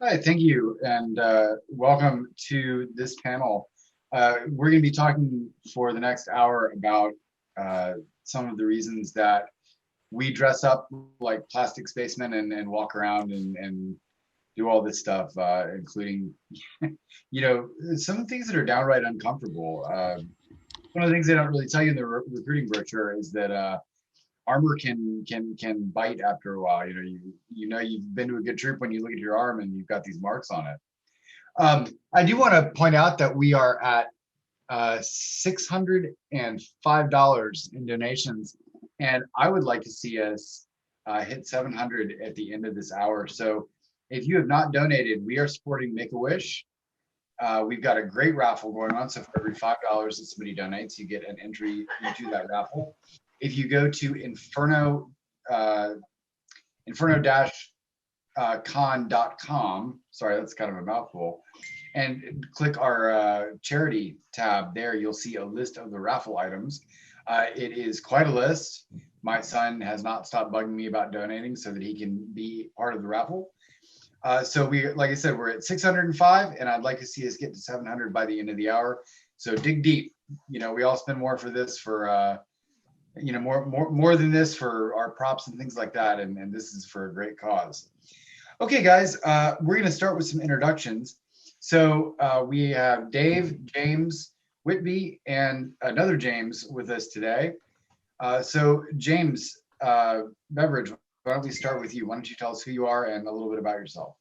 Hi, thank you, and welcome to this panel. We're going to be talking for the next hour about uh, some of the reasons that we dress up like plastic spacemen and walk around and do all this stuff, including, some things that are downright uncomfortable. One of the things they don't really tell you in the recruiting brochure is that armor can bite after a while. You know you've been to a good troop when you look at your arm and you've got these marks on it. I do want to point out that we are at $605 in donations, and I would like to see us hit 700 at the end of this hour. So if you have not donated, we are supporting Make a Wish. We've got a great raffle going on. So for every $5 that somebody donates, you get an entry into that raffle. If you go to inferno-con.com, sorry, that's kind of a mouthful, and click our charity tab there, you'll see a list of the raffle items. It is quite a list. My son has not stopped bugging me about donating so that he can be part of the raffle. So like I said, we're at 605, and I'd like to see us get to 700 by the end of the hour. So dig deep. We all spend more for this for more than this for our props and things like that, and this is for a great cause. Okay, guys, we're going to start with some introductions. So we have Dave, James, Whitby, and another James with us today. So James Beveridge, why don't we start with you? Why don't you tell us who you are and a little bit about yourself?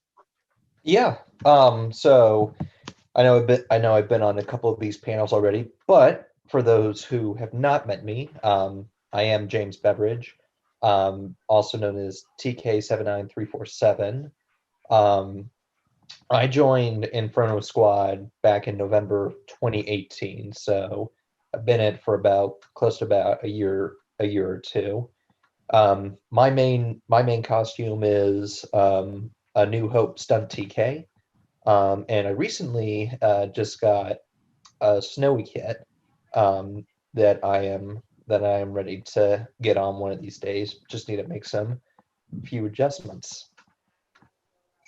Yeah. So I know I've been on a couple of these panels already, but for those who have not met me, I am James Beveridge, also known as TK79347. I joined Inferno Squad back in November 2018, so I've been in it for close to about a year or two. My main costume is a New Hope stunt TK, and I recently just got a snowy kit that I am ready to get on one of these days. Just need to make some few adjustments.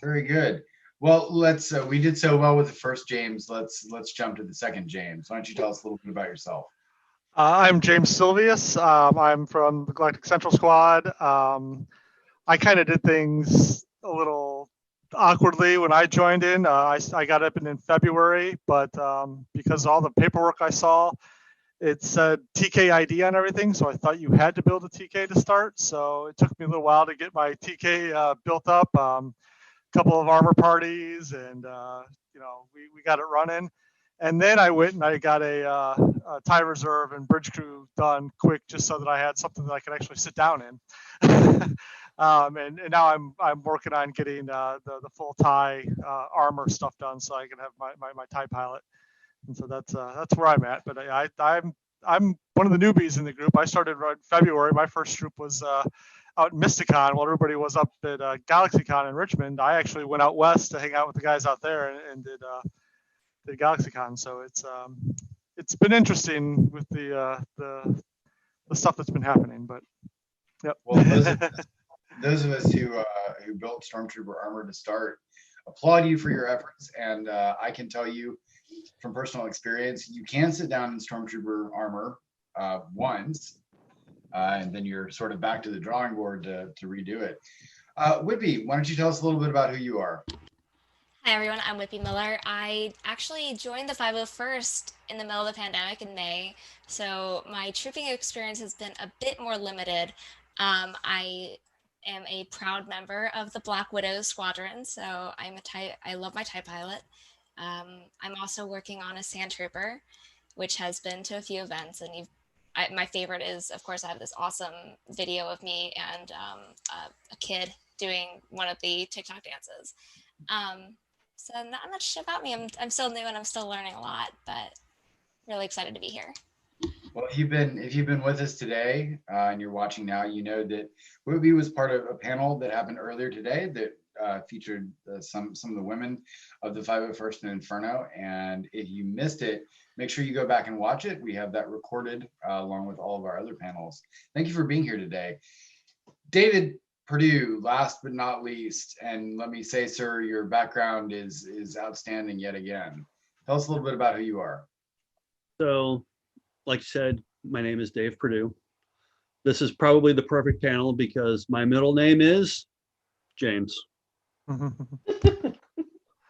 Very good. Well, let's. We did so well with the first James. Let's jump to the second James. Why don't you tell us a little bit about yourself? I'm James Silvius. I'm from the Galactic Central Squad. I kind of did things a little awkwardly when I joined in. I got up in February, but because all the paperwork I saw, it said TK ID on everything, so I thought you had to build a TK to start. So it took me a little while to get my TK built up. Couple of armor parties, and we got it running. And then I went and I got a tie reserve and bridge crew done quick, just so that I had something that I could actually sit down in. And now I'm working on getting the full tie armor stuff done, so I can have my tie pilot. And so that's where I'm at. But I'm one of the newbies in the group. I started in February. My first troop was out in Mysticon while everybody was up at GalaxyCon in Richmond. I actually went out west to hang out with the guys out there and did GalaxyCon. So it's been interesting with the stuff that's been happening. But yep. Well, those of us who built Stormtrooper armor to start applaud you for your efforts, and I can tell you from personal experience, you can sit down in Stormtrooper armor once, and then you're sort of back to the drawing board to redo it. Whitby, why don't you tell us a little bit about who you are? Hi everyone, I'm Whitby Miller. I actually joined the 501st in the middle of the pandemic in May, so my trooping experience has been a bit more limited. I am a proud member of the Black Widow Squadron, so I love my TIE pilot. I'm also working on a Sand Trooper, which has been to a few events, and my favorite is, of course, I have this awesome video of me and a kid doing one of the TikTok dances. So not much about me. I'm still new and I'm still learning a lot, but really excited to be here. Well, if you've been with us today and you're watching now, you know that Whitby was part of a panel that happened earlier today that featured some of the women of the 501st and Inferno. And if you missed it, make sure you go back and watch it. We have that recorded along with all of our other panels. Thank you for being here today. David, Purdue, last but not least, and let me say, sir, your background is outstanding yet again. Tell us a little bit about who you are. So, like you said, my name is Dave Purdue. This is probably the perfect panel because my middle name is James.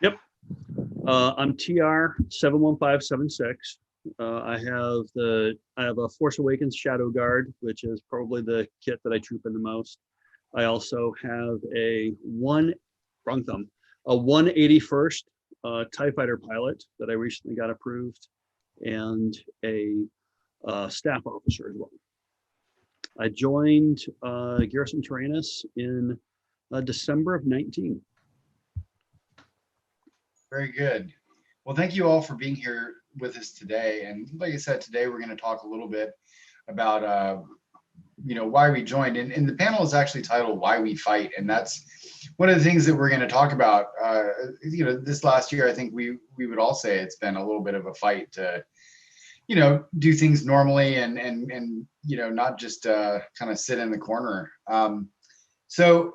Yep. I'm TR 71576. I have a Force Awakens Shadow Guard, which is probably the kit that I troop in the most. I also have a 181st TIE Fighter pilot that I recently got approved, and a staff officer as well. I joined Garrison Tyrannus in December of 19. Very good. Well, thank you all for being here with us today. And like I said, today we're going to talk a little bit about why we joined. And the panel is actually titled "Why We Fight," and that's one of the things that we're going to talk about. This last year, I think we would all say it's been a little bit of a fight to do things normally and not just kind of sit in the corner. So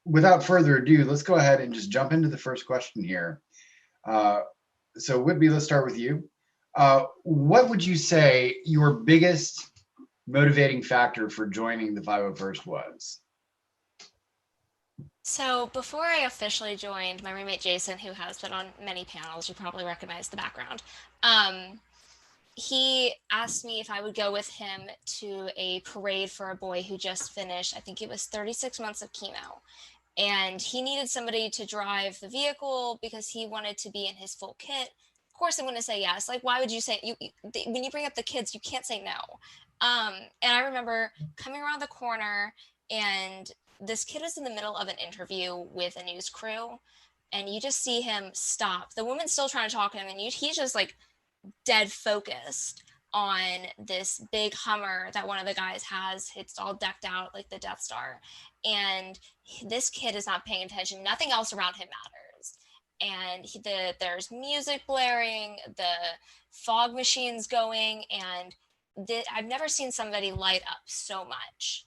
without further ado, let's go ahead and just jump into the first question here. So Whitby, let's start with you. What would you say your biggest motivating factor for joining the 501st was? So before I officially joined, my roommate Jason, who has been on many panels, you probably recognize the background. He asked me if I would go with him to a parade for a boy who just finished, I think it was 36 months of chemo. And he needed somebody to drive the vehicle because he wanted to be in his full kit. Of course, I'm going to say yes. Like, why would you say, when you bring up the kids, you can't say no. And I remember coming around the corner, and this kid was in the middle of an interview with a news crew, and you just see him stop. The woman's still trying to talk to him, and he's just like dead focused on this big Hummer that one of the guys has. It's all decked out like the Death Star. And this kid is not paying attention. Nothing else around him matters. And there's music blaring, the fog machine's going, and I've never seen somebody light up so much.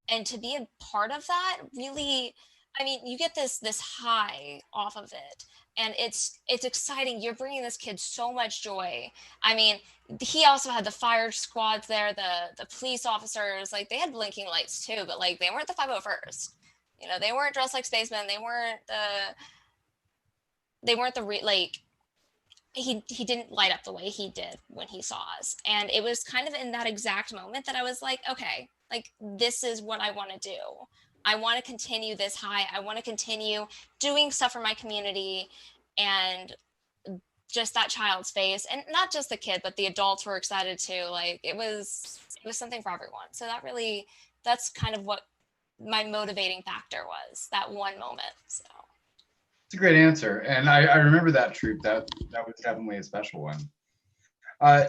And to be a part of that, really, I mean, you get this high off of it. And it's exciting. You're bringing this kid so much joy. I mean, he also had the fire squads there, the police officers, like they had blinking lights too, but like they weren't the 501st. They weren't dressed like spacemen. They weren't he didn't light up the way he did when he saw us. And it was kind of in that exact moment that I was like, okay, like this is what I want to do. I want to continue this high. I want to continue doing stuff for my community. And just that child's face, and not just the kid, but the adults were excited too. Like it was something for everyone. So that's kind of what my motivating factor was, that one moment. So it's a great answer. And I remember that troop. That was definitely a special one.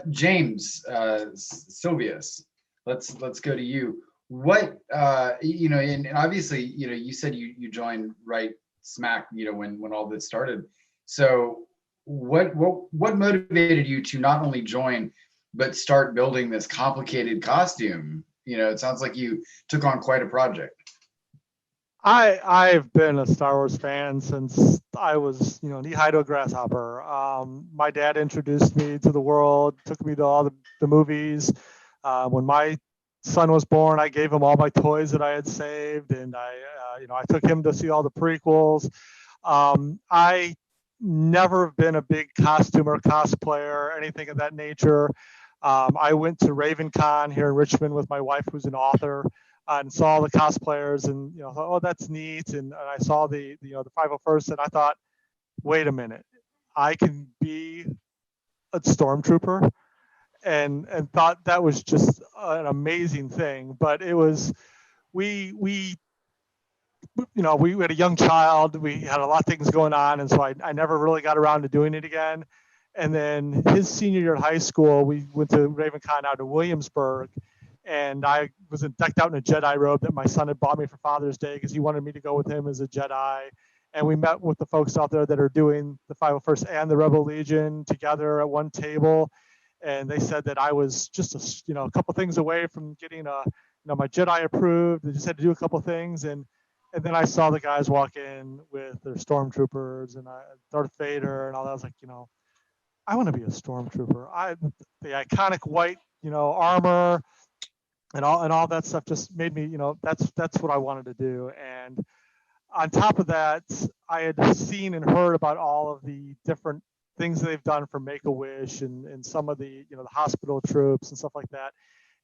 James, Silvius, let's go to you. What and obviously you said you joined right smack when all this started. So what motivated you to not only join but start building this complicated costume? It sounds like you took on quite a project. I've been a Star Wars fan since I was knee-high to a grasshopper. My dad introduced me to the world, took me to all the movies. When my son was born, I gave him all my toys that I had saved, and I took him to see all the prequels. I never been a big costumer, cosplayer, anything of that nature. I went to RavenCon here in Richmond with my wife, who's an author, and saw the cosplayers, and thought, oh, that's neat. And I saw the 501st, and I thought, wait a minute, I can be a stormtrooper. And thought that was just an amazing thing. But it was, we had a young child, we had a lot of things going on, and so I never really got around to doing it again. And then his senior year of high school, we went to RavenCon out in Williamsburg, and I was decked out in a Jedi robe that my son had bought me for Father's Day because he wanted me to go with him as a Jedi. And we met with the folks out there that are doing the 501st and the Rebel Legion together at one table. And they said that I was just a couple things away from getting a my Jedi approved. They just had to do a couple things, and then I saw the guys walk in with their stormtroopers and Darth Vader and all that. I was like, I want to be a stormtrooper. The iconic white, armor and all that stuff just made me, that's what I wanted to do. And on top of that, I had seen and heard about all of the different things they've done for Make-A-Wish and some of the, the hospital troops and stuff like that.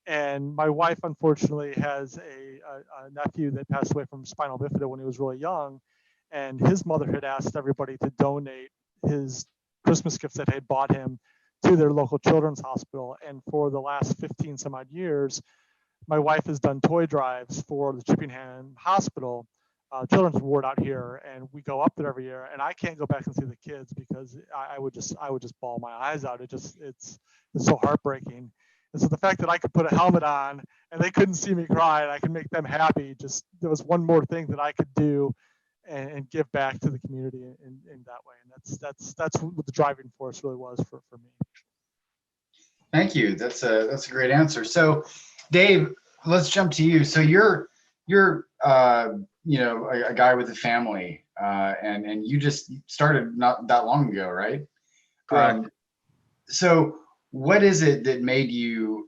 And my wife, unfortunately, has a nephew that passed away from spinal bifida when he was really young. And his mother had asked everybody to donate his Christmas gifts that they had bought him to their local children's hospital. And for the last 15 some odd years, my wife has done toy drives for the Chippingham Hospital children's ward out here, and we go up there every year. And I can't go back and see the kids because I would just bawl my eyes out. It's so heartbreaking. And so the fact that I could put a helmet on and they couldn't see me cry and I could make them happy, there was one more thing that I could do and give back to the community in that way. And that's what the driving force really was for me. Thank you. That's a great answer. So Dave, let's jump to you. So you're a guy with a family, and you just started not that long ago, right? Correct. So what is it that made you,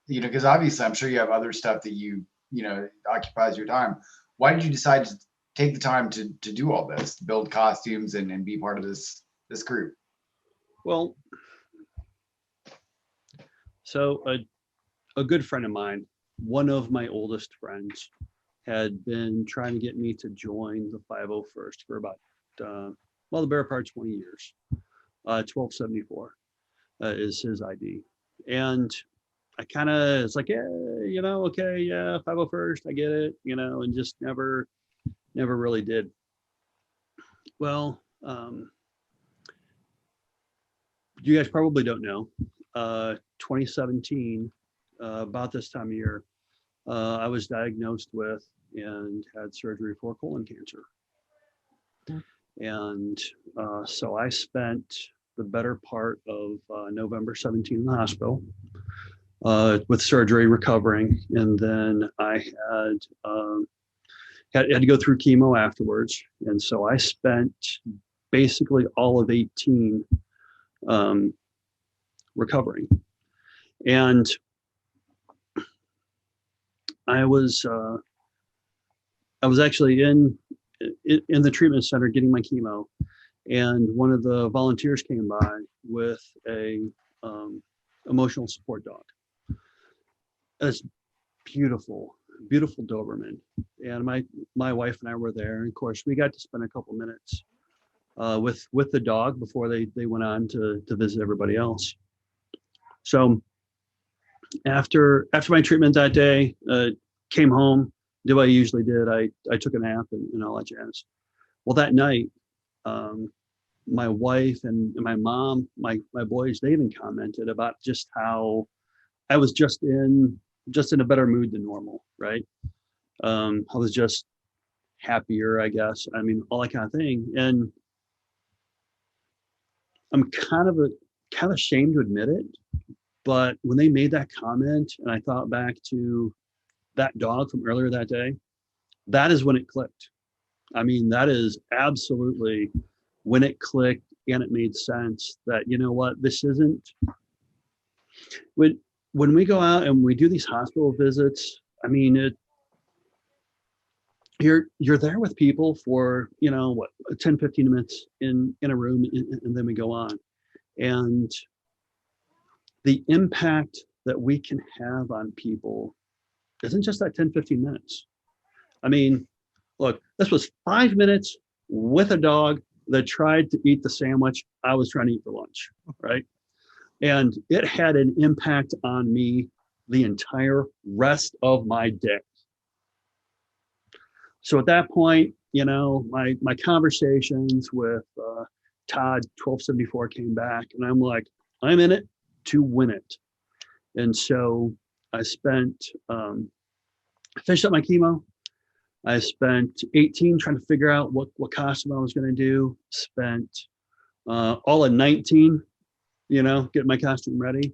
because obviously I'm sure you have other stuff that occupies your time. Why did you decide to take the time to do all this, to build costumes and be part of this group? Well, so a good friend of mine, one of my oldest friends, had been trying to get me to join the 501st for about, the better part of 20 years. 1274 is his ID. And I kind of, it's like, yeah, okay, yeah, 501st, I get it, and just never really did. Well, you guys probably don't know, 2017, about this time of year, I was diagnosed with and had surgery for colon cancer. And so I spent the better part of November 17 in the hospital with surgery, recovering. And then I had to go through chemo afterwards. And so I spent basically all of 18 recovering. And I was actually in the treatment center getting my chemo, and one of the volunteers came by with a emotional support dog. It's beautiful Doberman, and my wife and I were there, and of course we got to spend a couple minutes with the dog before they went on to visit everybody else. So after my treatment that day, came home, did what I usually did. I took a nap and all that jazz. Well, that night, my wife and my mom, my boys, they even commented about just how I was just in a better mood than normal, right? I was just happier, I guess. I mean, all that kind of thing. And I'm kind of ashamed to admit it, but when they made that comment and I thought back to that dog from earlier that day, that is when it clicked. I mean, that is absolutely when it clicked, and it made sense that, you know what, this isn't, when we go out and we do these hospital visits, I mean, you're there with people for, 10, 15 minutes in a room, and then we go on. And the impact that we can have on people isn't just that 10, 15 minutes. I mean, look, this was 5 minutes with a dog that tried to eat the sandwich I was trying to eat for lunch, right? And it had an impact on me the entire rest of my day. So at that point, my conversations with Todd 1274 came back, and I'm like, I'm in it to win it. And so I finished up my chemo. I spent 18 trying to figure out what costume I was going to do. Spent all of 19, getting my costume ready,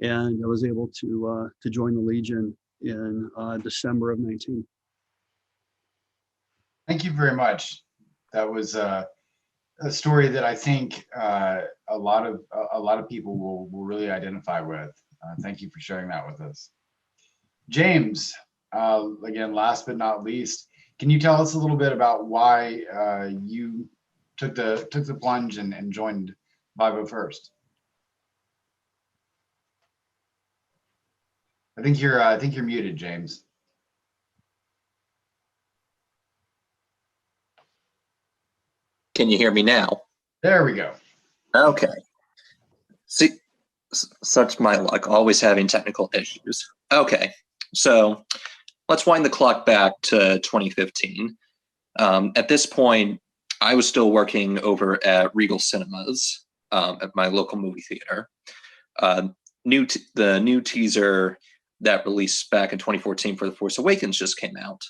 and I was able to join the Legion in December of 19. Thank you very much. That was a story that I think a lot of people will really identify with. Thank you for sharing that with us. James, again, last but not least, can you tell us a little bit about why you took the plunge and joined 501st? I think you're muted, James. Can you hear me now? There we go. Okay. See, such my luck, always having technical issues. Okay, so let's wind the clock back to 2015. At this point, I was still working over at Regal Cinemas at my local movie theater. The new teaser that released back in 2014 for The Force Awakens just came out.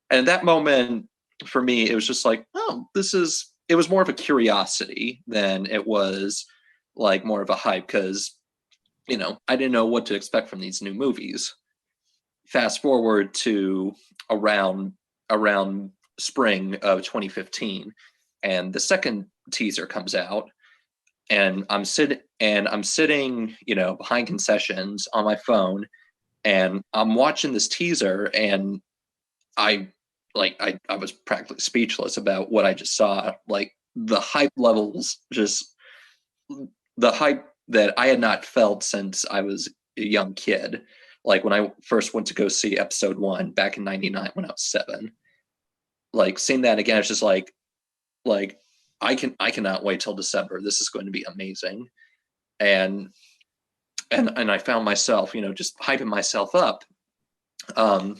And at that moment, for me, it was just like, oh, it was more of a curiosity than it was like more of a hype, because, I didn't know what to expect from these new movies. Fast forward to around spring of 2015, and the second teaser comes out, and I'm sitting, behind concessions on my phone, and I'm watching this teaser, and I was practically speechless about what I just saw. Like, the hype levels, just the hype that I had not felt since I was a young kid. Like when I first went to go see episode 1 back in 99 when I was 7. Like, seeing that again, it's just like I cannot wait till December. This is going to be amazing. And I found myself, just hyping myself up. And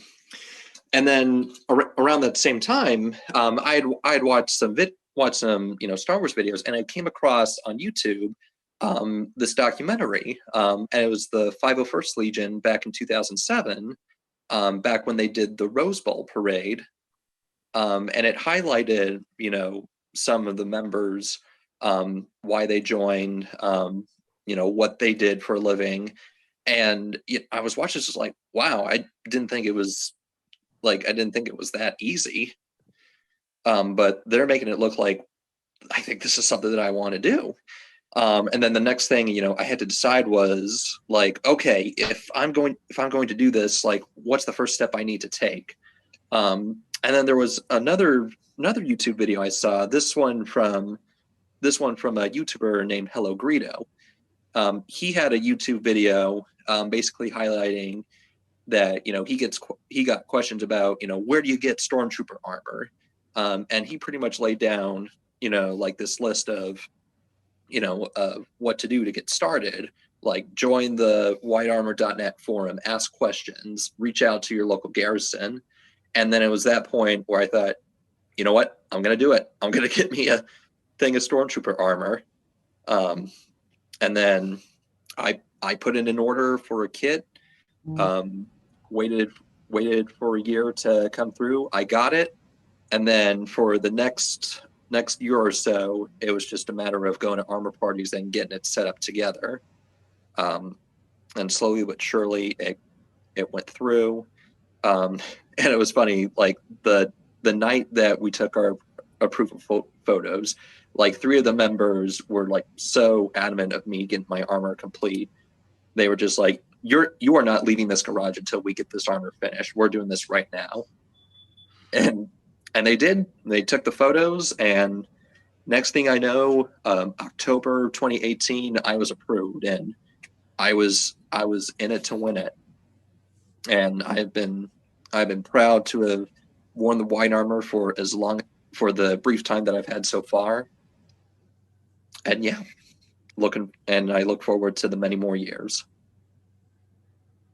then around that same time, I had watched some Star Wars videos, and I came across on YouTube this documentary, and it was the 501st Legion back in 2007, back when they did the Rose Bowl parade, and it highlighted some of the members, why they joined, what they did for a living, and I was watching, just like, wow, I didn't think it was that easy. But they're making it look like, I think this is something that I want to do. And then the next thing, I had to decide was like, okay, if I'm going to do this, like, what's the first step I need to take? And then there was another YouTube video I saw, this one from a YouTuber named Hello Greedo. He had a YouTube video, basically highlighting that, he got questions about, where do you get stormtrooper armor? And he pretty much laid down, like this list of, what to do to get started. Like, join the whitearmor.net forum, ask questions, reach out to your local garrison. And then it was that point where I thought, you know what, I'm going to do it. I'm going to get me a thing of stormtrooper armor. And then I put in an order for a kit, waited for a year to come through. I got it. And then for the next year or so, it was just a matter of going to armor parties and getting it set up together. And slowly but surely it went through. And it was funny, like the night that we took our approval photos, like 3 of the members were like so adamant of me getting my armor complete. They were just like, you are not leaving this garage until we get this armor finished. We're doing this right now. And they did. They took the photos, and next thing I know, October 2018, I was approved, and I was in it to win it. And I've been proud to have worn the white armor for the brief time that I've had so far. And yeah, I look forward to the many more years.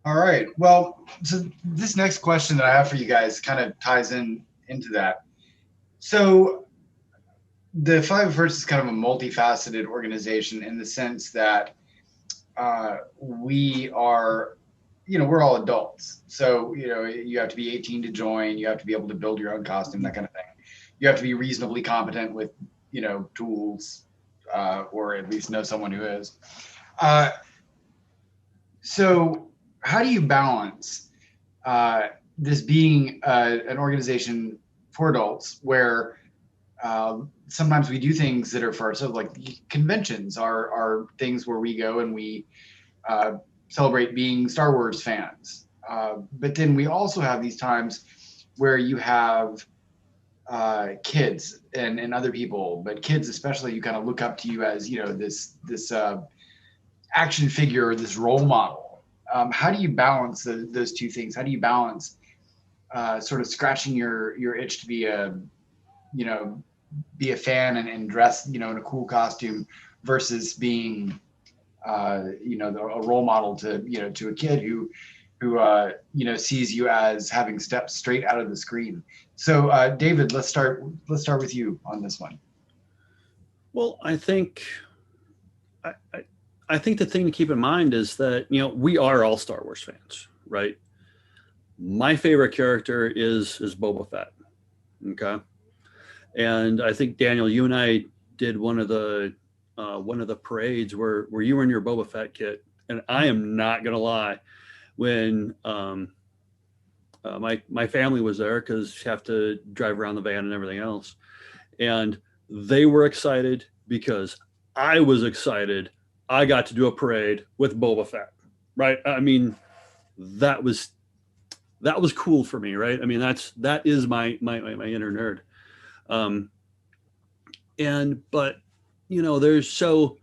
All right. Well, so this next question that I have for you guys kind of ties into that. So the 501st is kind of a multifaceted organization in the sense that we are, we're all adults. So, you have to be 18 to join. You have to be able to build your own costume, that kind of thing. You have to be reasonably competent with, tools, or at least know someone who is. So how do you balance this being an organization for adults where sometimes we do things that are for ourselves, like conventions are things where we go and we celebrate being Star Wars fans. But then we also have these times where you have kids and other people, but kids especially, you kind of look up to you as, you know, this action figure, this role model. How do you balance those two things? How do you balance sort of scratching your itch to be a, you know, be a fan and dress, you know, in a cool costume versus being, you know, a role model to, you know, to a kid who you know, sees you as having stepped straight out of the screen. So David, let's start with you on this one. Well, I think the thing to keep in mind is that, you know, we are all Star Wars fans, right? My favorite character is Boba Fett. Okay. And I think, Daniel, you and I did one of the parades where you were in your Boba Fett kit. And I am not going to lie, when my family was there, because you have to drive around the van and everything else. And they were excited because I was excited. I got to do a parade with Boba Fett, right? I mean, that was cool for me, right? I mean, that is my inner nerd. But you know, there's so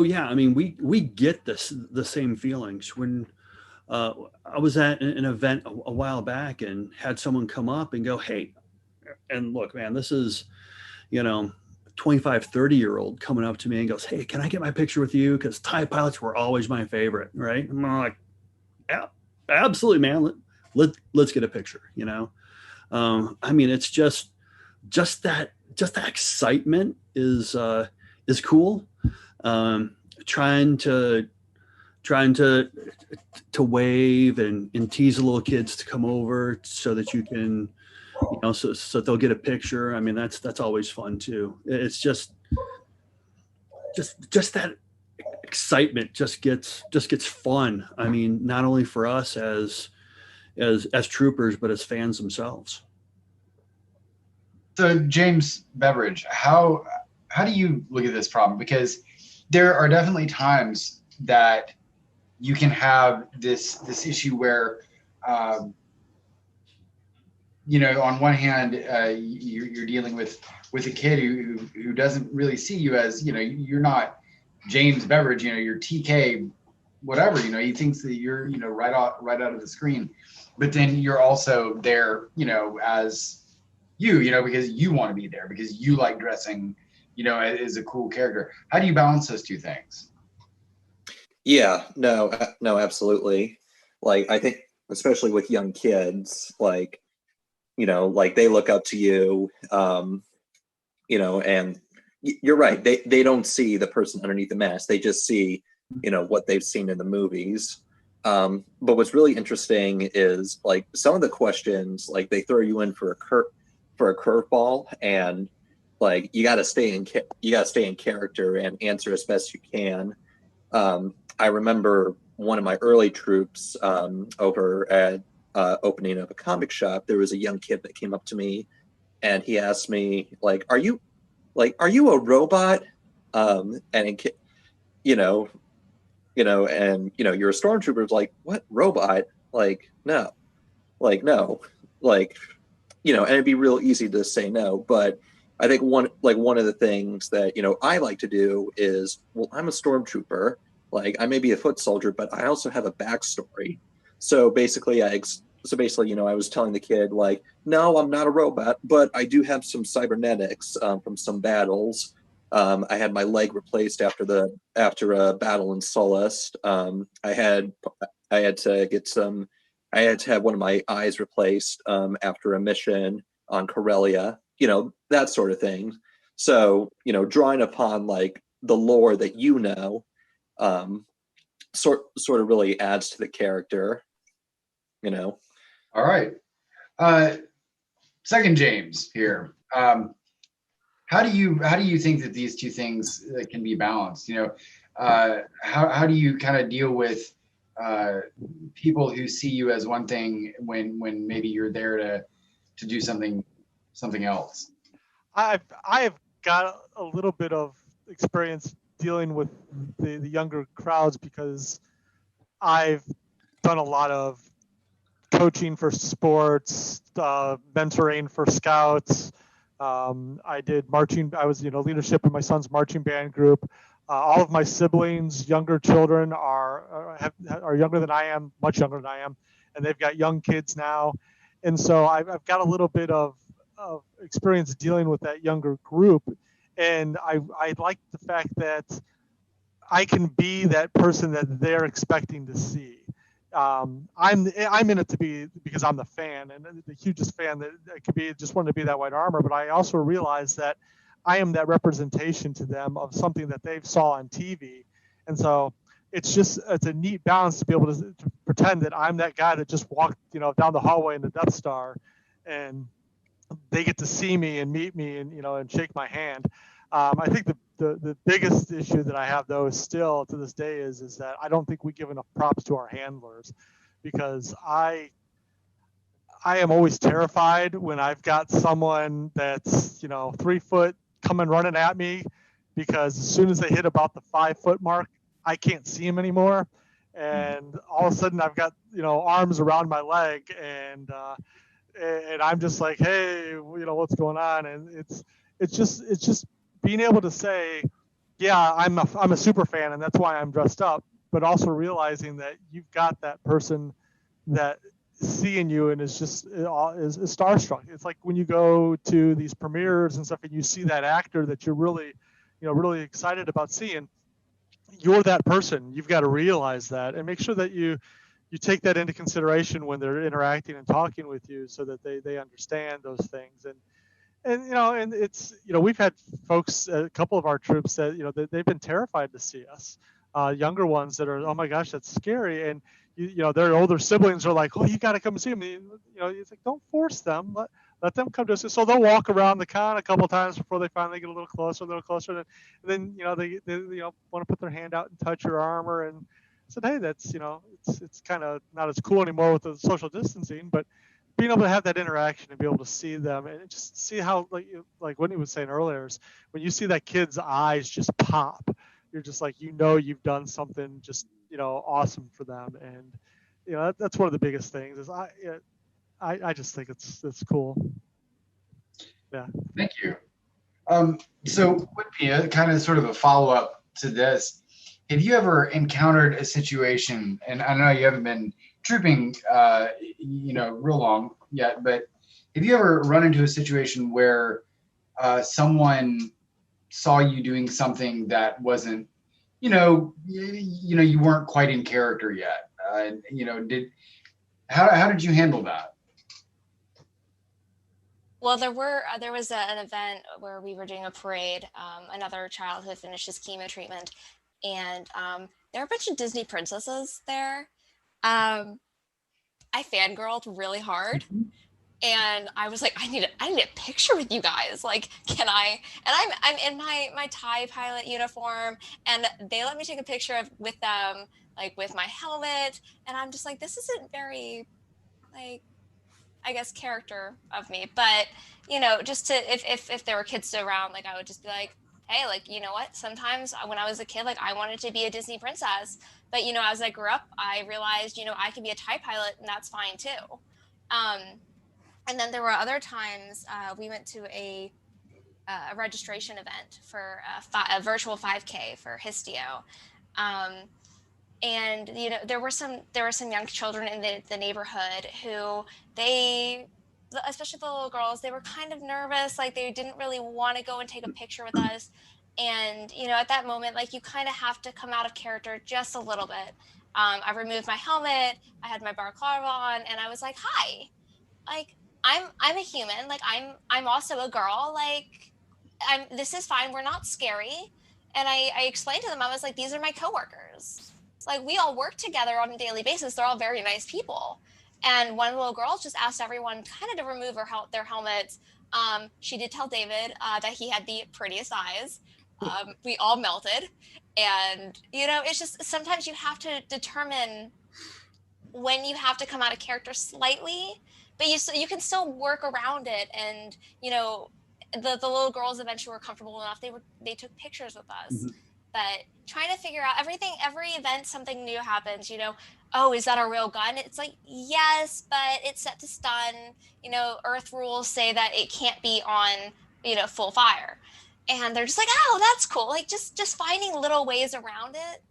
yeah, I mean, we get the same feelings when I was at an event a while back and had someone come up and go, hey, and look, man, this is, you know, 25, 30-year-old coming up to me and goes, hey, can I get my picture with you? Because TIE pilots were always my favorite, right? And I'm like, yeah, absolutely, man. Let's get a picture, you know? I mean, it's just that excitement is cool. Trying to wave and tease the little kids to come over so that you can, you know, so they'll get a picture. I mean, that's always fun too. It's just that excitement just gets fun. I mean, not only for us as troopers, but as fans themselves. So James Beveridge, how do you look at this problem? Because there are definitely times that you can have this issue where, you know, on one hand, you're dealing with a kid who doesn't really see you as, you know, you're not James Beveridge, you know, you're TK, whatever, you know, he thinks that you're, you know, right out of the screen, but then you're also there, you know, as you know, because you want to be there, because you like dressing, you know, as a cool character. How do you balance those two things? Yeah, no, absolutely. Like, I think, especially with young kids, like, you know, like they look up to you, you know, and you're right. They don't see the person underneath the mask. They just see, you know, what they've seen in the movies. But what's really interesting is, like, some of the questions, like, they throw you in for a curveball, and like you got to stay in character and answer as best you can. I remember one of my early troops over at opening of a comic shop. There was a young kid that came up to me, and he asked me, like, "Are you a robot?" And you know, and you know, you're a stormtrooper. It's like, what, robot? Like, no, like, you know, and it'd be real easy to say no, but I think one of the things that, you know, I like to do is, well, I'm a stormtrooper. Like, I may be a foot soldier, but I also have a backstory. So basically, you know, I was telling the kid, like, no, I'm not a robot, but I do have some cybernetics from some battles. I had my leg replaced after a battle in Sullust. I had to have one of my eyes replaced after a mission on Corellia. You know, that sort of thing. So, you know, drawing upon like the lore that, you know, sort of really adds to the character, you know. All right. Second James here. How do you think that these two things can be balanced? You know, how do you kind of deal with people who see you as one thing when maybe you're there to do something else? I've got a little bit of experience dealing with the younger crowds because I've done a lot of coaching for sports, mentoring for scouts. I did marching. I was, leadership in my son's marching band group. All of my siblings, younger children, are younger than I am, much younger than I am, and they've got young kids now. And so I've got a little bit of experience dealing with that younger group. And I like the fact that I can be that person that they're expecting to see. I'm in it to be because I'm the fan and the hugest fan that I could be. Just wanted to be that white armor, but I also realize that I am that representation to them of something that they saw on TV, and so it's a neat balance to be able to pretend that I'm that guy that just walked down the hallway in the Death Star, and they get to see me and meet me and and shake my hand. I think the biggest issue that I have though is still to this day is that I don't think we give enough props to our handlers, because I am always terrified when I've got someone that's 3 foot coming running at me, because as soon as they hit about the 5 foot mark, I can't see them anymore, and all of a sudden I've got arms around my leg, and I'm just like, hey, what's going on? And it's just being able to say, yeah, I'm a super fan and that's why I'm dressed up, but also realizing that you've got that person that seeing you and is starstruck. It's like when you go to these premieres and stuff and you see that actor that you're really really excited about seeing, you're that person. You've got to realize that and make sure that you take that into consideration when they're interacting and talking with you, so that they understand those things. And it's we've had folks, a couple of our troops that they've been terrified to see us, younger ones that are, oh my gosh, that's scary, and their older siblings are like, oh, you got to come see me. It's like, don't force them, let them come to us. So they'll walk around the con a couple of times before they finally get a little closer, and then they want to put their hand out and touch your armor, and said, hey, that's it's kind of not as cool anymore with the social distancing, but being able to have that interaction and be able to see them and just see how, like Whitney was saying earlier, is when you see that kid's eyes just pop, you're just like, you've done something just awesome for them. And that's one of the biggest things is I just think it's cool. Yeah. Thank you. So Whitney, kind of sort of a follow-up to this, have you ever encountered a situation, and I know you haven't been trooping real long yet, but have you ever run into a situation where someone saw you doing something that wasn't, you weren't quite in character yet? How did you handle that? Well, there was an event where we were doing a parade. Another child who had finished his chemo treatment, and there were a bunch of Disney princesses there. I fangirled really hard, and I was like, I need a picture with you guys. Like, can I? And I'm in my TIE pilot uniform, and they let me take a picture with them, like with my helmet, and I'm just like, this isn't very, like, I guess, character of me. But just to if there were kids around, like, I would just be like, hey, like, you know what, sometimes when I was a kid, like, I wanted to be a Disney princess, but as I grew up, I realized I can be a TIE pilot, and that's fine too. And then there were other times we went to a registration event for a virtual 5K for Histio. And there were some young children in the neighborhood who especially the little girls, they were kind of nervous, like they didn't really want to go and take a picture with us. And at that moment, like, you kind of have to come out of character just a little bit. I removed my helmet, I had my balaclava on, and I was like, hi, like, I'm a human, like, I'm also a girl, like, this is fine, we're not scary. And I explained to them, I was like, these are my coworkers. It's like, we all work together on a daily basis. They're all very nice people. And one of the little girls just asked everyone kind of to remove their helmets. She did tell David that he had the prettiest eyes. We all melted. And, it's just, sometimes you have to determine when you have to come out of character slightly, but you can still work around it. And the little girls eventually were comfortable enough. They took pictures with us. Mhm. But trying to figure out every event, something new happens. Oh, is that a real gun? It's like, yes, but it's set to stun. Earth rules say that it can't be on full fire, and they're just like, oh, that's cool. Like just finding little ways around it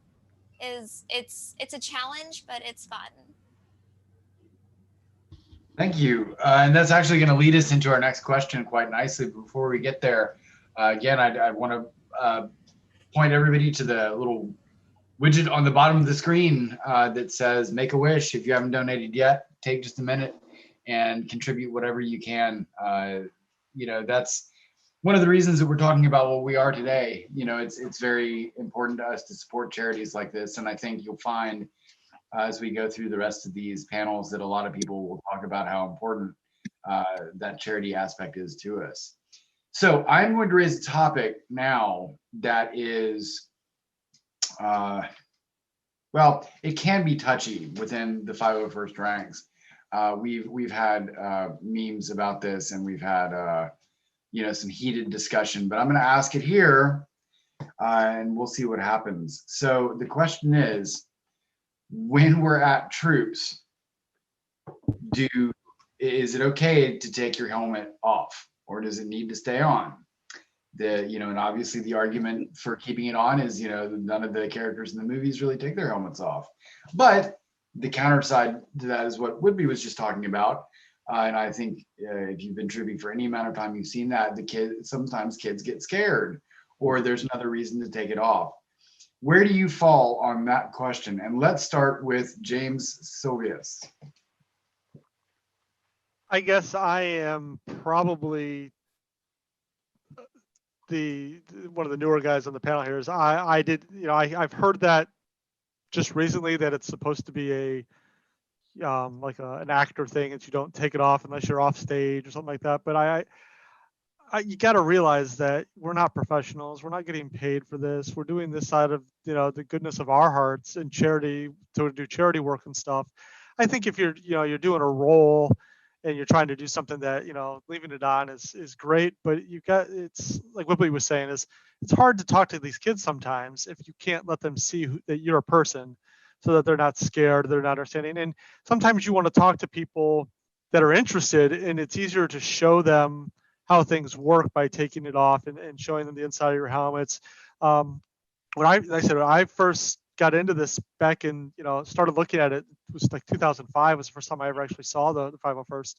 it's a challenge, but it's fun. Thank you. And that's actually going to lead us into our next question quite nicely. Before we get there, again, I want to point everybody to the little widget on the bottom of the screen that says "Make a Wish." If you haven't donated yet, take just a minute and contribute whatever you can. That's one of the reasons that we're talking about what we are today. It's very important to us to support charities like this, and I think you'll find as we go through the rest of these panels that a lot of people will talk about how important that charity aspect is to us. So I'm going to raise a topic now that is, well, it can be touchy within the 501st ranks. We've had memes about this, and we've had some heated discussion, but I'm going to ask it here, and we'll see what happens. So the question is, when we're at troops, is it okay to take your helmet off, or does it need to stay on? And obviously the argument for keeping it on is, none of the characters in the movies really take their helmets off. But the counter side to that is what Woodby was just talking about. And I think if you've been trooping for any amount of time, you've seen that sometimes kids get scared, or there's another reason to take it off. Where do you fall on that question? And let's start with James Silvius. I guess I am probably one of the newer guys on the panel here. I've heard that just recently, that it's supposed to be an actor thing, and you don't take it off unless you're off stage or something like that. But you got to realize that we're not professionals. We're not getting paid for this. We're doing this out of the goodness of our hearts and charity, to do charity work and stuff. I think if you're doing a role and you're trying to do something that leaving it on is great, but it's like Whipley was saying, is it's hard to talk to these kids sometimes if you can't let them see that you're a person, so that they're not scared, they're not understanding. And sometimes you want to talk to people that are interested, and it's easier to show them how things work by taking it off and showing them the inside of your helmets. When I first got into this back in, started looking at it, it was like 2005 was the first time I ever actually saw the 501st.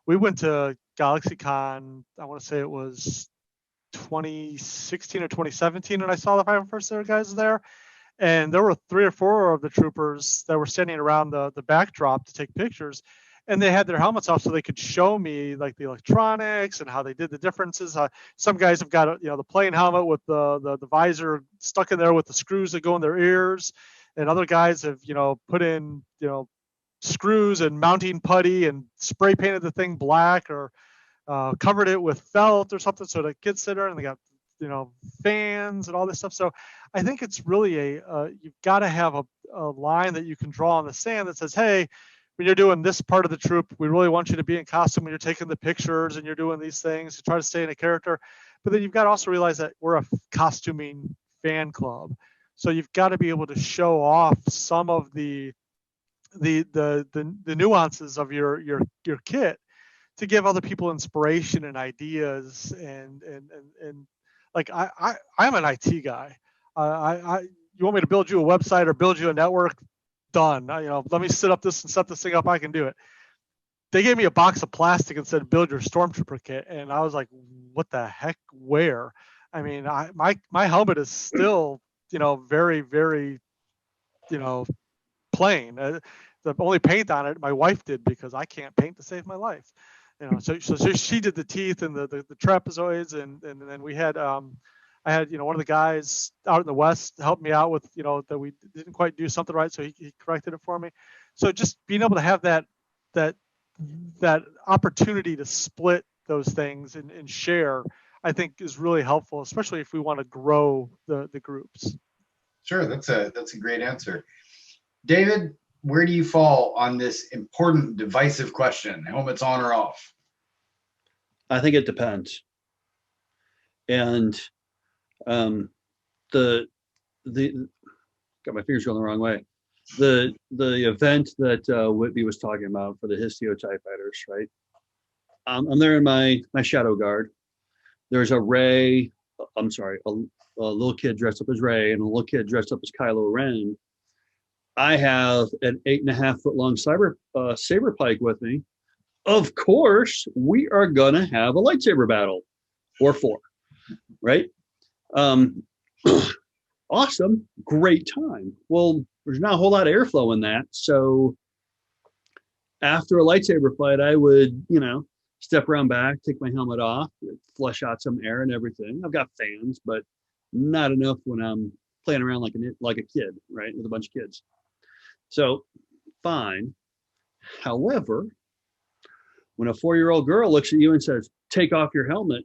We went to GalaxyCon, I want to say it was 2016 or 2017, and I saw the 501st there, guys there. And there were 3 or 4 of the troopers that were standing around the backdrop to take pictures, and they had their helmets off so they could show me like the electronics and how they did the differences. Some guys have got the plain helmet with the visor stuck in there with the screws that go in their ears, and other guys have put in screws and mounting putty and spray painted the thing black, or covered it with felt or something so the kids sit there, and they got fans and all this stuff. So I think it's really you've got to have a line that you can draw in the sand that says, hey, when you're doing this part of the troop, we really want you to be in costume when you're taking the pictures and you're doing these things. You try to stay in a character, but then you've got to also realize that we're a costuming fan club. So you've got to be able to show off some of the nuances of your kit to give other people inspiration and ideas. And like I'm an IT guy. You want me to build you a website or build you a network? Done. Let me set this thing up. I can do it. They gave me a box of plastic and said, build your stormtrooper kit. And I was like, what the heck? Where? I mean, my helmet is still, very, very, plain. The only paint on it, my wife did, because I can't paint to save my life. So she did the teeth and the trapezoids, and then we had I had one of the guys out in the West help me out with that we didn't quite do something right, so he corrected it for me. So just being able to have that opportunity to split those things and share, I think is really helpful, especially if we want to grow the groups. Sure, that's a great answer. David, where do you fall on this important divisive question? Helmets on or off? I think it depends. And the got my fingers going the wrong way. The event that Whitby was talking about for the Histio TIE fighters, right? I'm there in my shadow guard. There's a Ray. I'm sorry, a little kid dressed up as Ray and a little kid dressed up as Kylo Ren. I have an 8.5 foot long saber pike with me. Of course, we are gonna have a lightsaber battle, or 4, right? Awesome, great time. Well, there's not a whole lot of airflow in that, so after a lightsaber fight, I would, step around back, take my helmet off, flush out some air and everything. I've got fans, but not enough when I'm playing around like a kid, right, with a bunch of kids. So, fine. However, when a 4-year-old girl looks at you and says, "Take off your helmet,"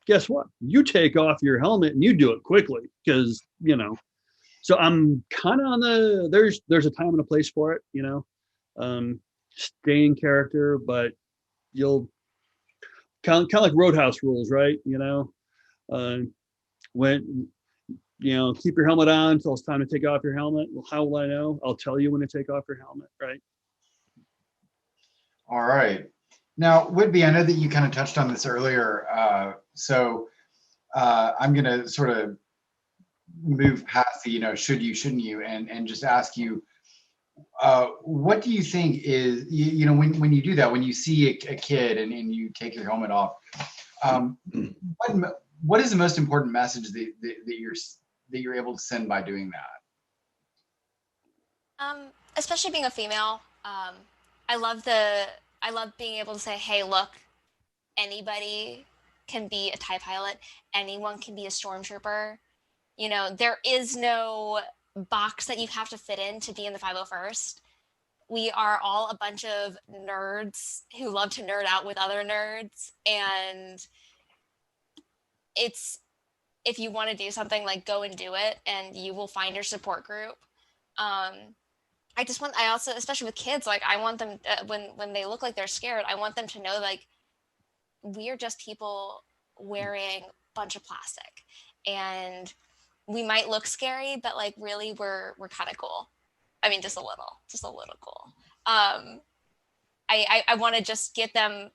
guess what? You take off your helmet and you do it quickly because, so I'm kind of on there's a time and a place for it, stay in character, but you'll kind of like Roadhouse rules, right? When, keep your helmet on until it's time to take off your helmet. Well, how will I know? I'll tell you when to take off your helmet, right? All right. Now, Whitby, I know that you kind of touched on this earlier. So I'm going to sort of move past the, should you, shouldn't you, and just ask you, what do you think is, when you do that, when you see a kid and you take your helmet off, what is the most important message that you're able to send by doing that? Especially being a female, I love being able to say, hey, look, anybody can be a TIE pilot. Anyone can be a stormtrooper. There is no box that you have to fit in to be in the 501st. We are all a bunch of nerds who love to nerd out with other nerds. And if you want to do something, like, go and do it, and you will find your support group. I also, especially with kids, like, I want them, when they look like they're scared, I want them to know, like, we are just people wearing a bunch of plastic, and we might look scary, but, like, really we're kind of cool. I mean, just a little cool. I want to just get them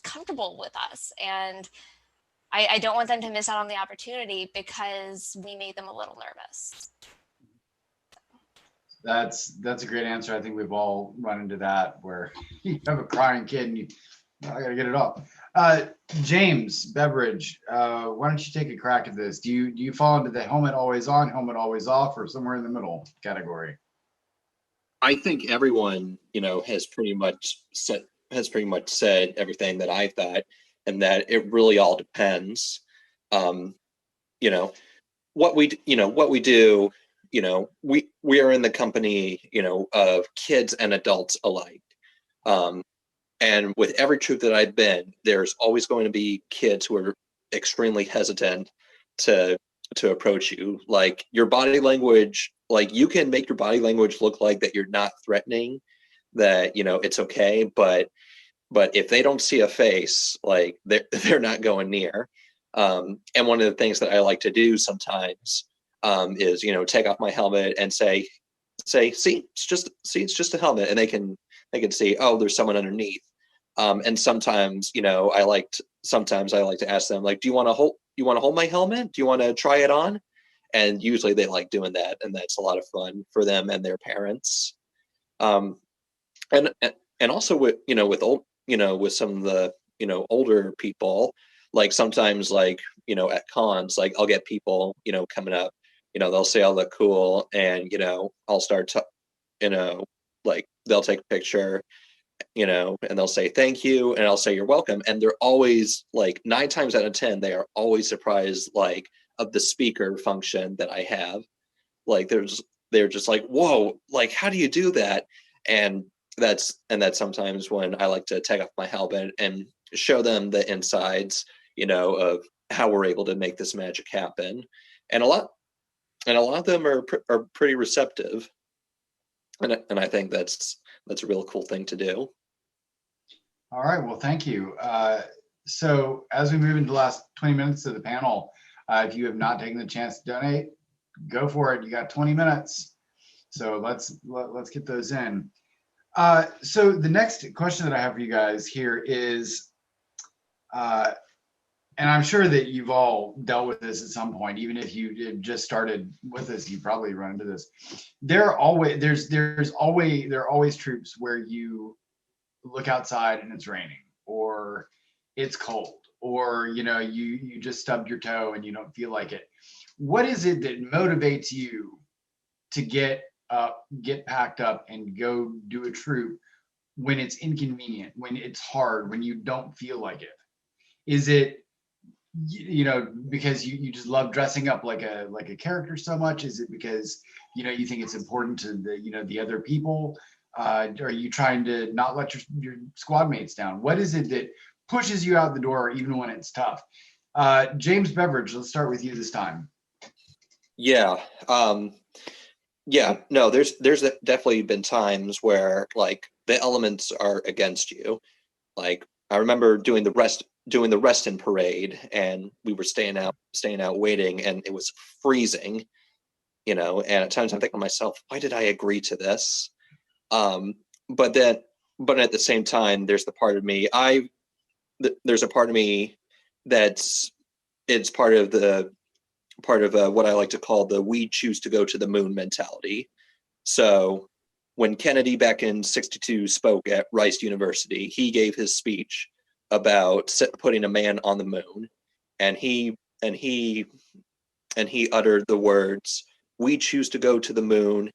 comfortable with us, and I don't want them to miss out on the opportunity because we made them a little nervous. That's a great answer. I think we've all run into that where you have a crying kid and I gotta get it off. James Beveridge, why don't you take a crack at this? Do you fall into the helmet always on, helmet always off, or somewhere in the middle category? I think everyone, has pretty much said everything that I thought, and that it really all depends. What we do. We are in the company, of kids and adults alike. And with every troop that I've been, there's always going to be kids who are extremely hesitant to approach you. Like, your body language, like, you can make your body language look like that you're not threatening, that, it's okay. But if they don't see a face, like, they're not going near. And one of the things that I like to do sometimes is, take off my helmet and say, see, it's just a helmet, and they can see, oh, there's someone underneath. And sometimes, I like to ask them, like, do you want to hold my helmet? Do you want to try it on? And usually they like doing that, and that's a lot of fun for them and their parents. And also with some of the, older people, like, sometimes, like, at cons, like, I'll get people, coming up, they'll say I look cool, and, I'll start like, they'll take a picture, and they'll say thank you, and I'll say you're welcome, and they're always, like, 9 times out of 10, they are always surprised, like, of the speaker function that I have. Like, they're just like, whoa, like, how do you do that? And that's sometimes when I like to take off my helmet and show them the insides, of how we're able to make this magic happen. And a lot of them are pretty receptive. and I think that's a real cool thing to do. All right, well, thank you. So as we move into the last 20 minutes of the panel, if you have not taken the chance to donate, go for it. You got 20 minutes. So let's get those in. So the next question that I have for you guys here is, and I'm sure that you've all dealt with this at some point, even if you did just started with this, you probably run into this. There are always troops where you look outside and it's raining, or it's cold, or you just stubbed your toe and you don't feel like it. What is it that motivates you to get up, get packed up, and go do a troop when it's inconvenient, when it's hard, when you don't feel like it? Is it because you just love dressing up like a character so much? Is it because you think it's important to the other people? Are you trying to not let your squad mates down? What is it that pushes you out the door even when it's tough? James Beveridge, let's start with you this time. Yeah. No, there's definitely been times where like the elements are against you. Like I remember doing the rest in parade, and we were staying out waiting, and it was freezing, and at times I'm thinking to myself, why did I agree to this? But at the same time, there's the part of me, there's a part of me it's part of what I like to call the "we choose to go to the moon" mentality. So when Kennedy back in '62 spoke at Rice University, he gave his speech about putting a man on the moon, and he uttered the words, "We choose to go to the moon.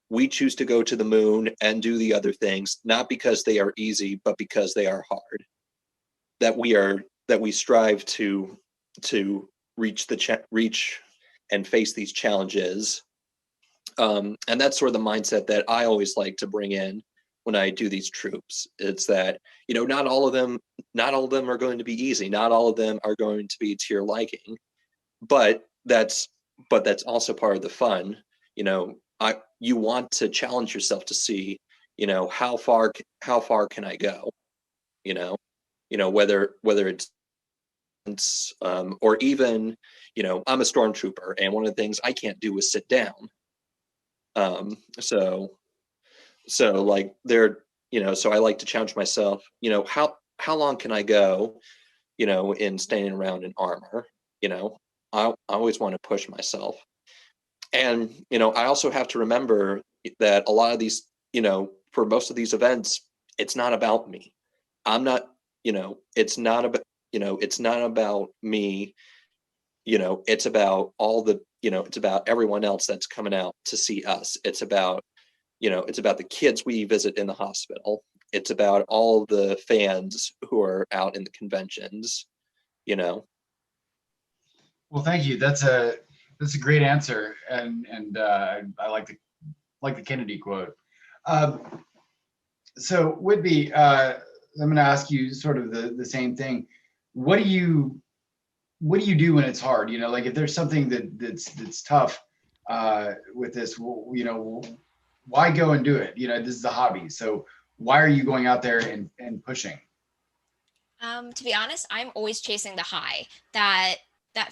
We choose to go to the moon and do the other things, not because they are easy, but because they are hard. That we strive to reach and face these challenges." And that's sort of the mindset that I always like to bring in when I do these troops. It's that, not all of them are going to be easy. Not all of them are going to be to your liking, but that's also part of the fun. You want to challenge yourself to see, how far can I go? Whether it's or even, I'm a stormtrooper, and one of the things I can't do is sit down. So like so I like to challenge myself, how long can I go, in standing around in armor? I always want to push myself. And, I also have to remember that a lot of these, for most of these events, it's not about me. I'm not, it's not about, it's not about me. It's about it's about everyone else that's coming out to see us. It's about the kids we visit in the hospital. It's about all the fans who are out in the conventions, Well, thank you. That's a great answer, and I like the Kennedy quote. So Whitby, I'm going to ask you sort of the same thing. What do you do when it's hard? Like if there's something that's tough with this, why go and do it? This is a hobby. So why are you going out there and pushing? To be honest, I'm always chasing the high, that